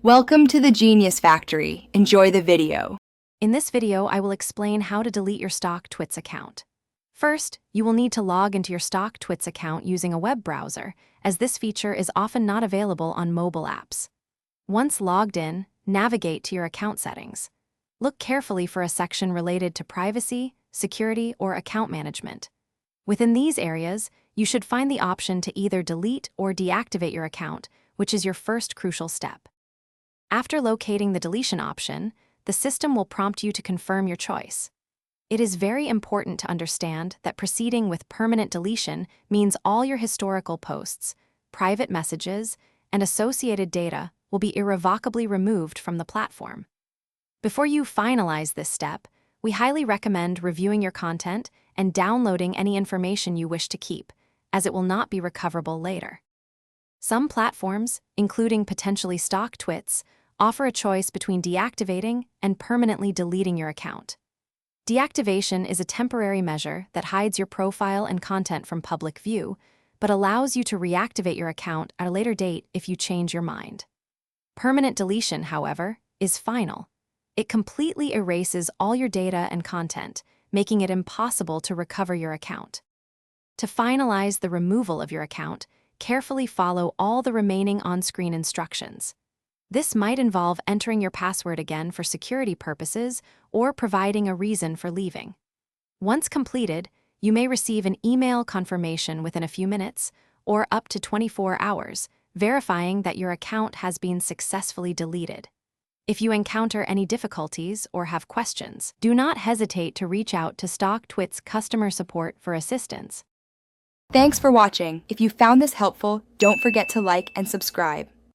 Welcome to the Genius Factory. Enjoy the video. In this video, I will explain how to delete your StockTwits account. First, you will need to log into your StockTwits account using a web browser, as this feature is often not available on mobile apps. Once logged in, navigate to your account settings. Look carefully for a section related to privacy, security, or account management. Within these areas, you should find the option to either delete or deactivate your account, which is your first crucial step. After locating the deletion option, the system will prompt you to confirm your choice. It is very important to understand that proceeding with permanent deletion means all your historical posts, private messages, and associated data will be irrevocably removed from the platform. Before you finalize this step, we highly recommend reviewing your content and downloading any information you wish to keep, as it will not be recoverable later. Some platforms, including potentially StockTwits, offer a choice between deactivating and permanently deleting your account. Deactivation is a temporary measure that hides your profile and content from public view, but allows you to reactivate your account at a later date if you change your mind. Permanent deletion, however, is final. It completely erases all your data and content, making it impossible to recover your account. To finalize the removal of your account, carefully follow all the remaining on-screen instructions. This might involve entering your password again for security purposes or providing a reason for leaving. Once completed, you may receive an email confirmation within a few minutes or up to 24 hours, verifying that your account has been successfully deleted. If you encounter any difficulties or have questions, do not hesitate to reach out to StockTwits customer support for assistance. Thanks for watching. If you found this helpful, don't forget to like and subscribe.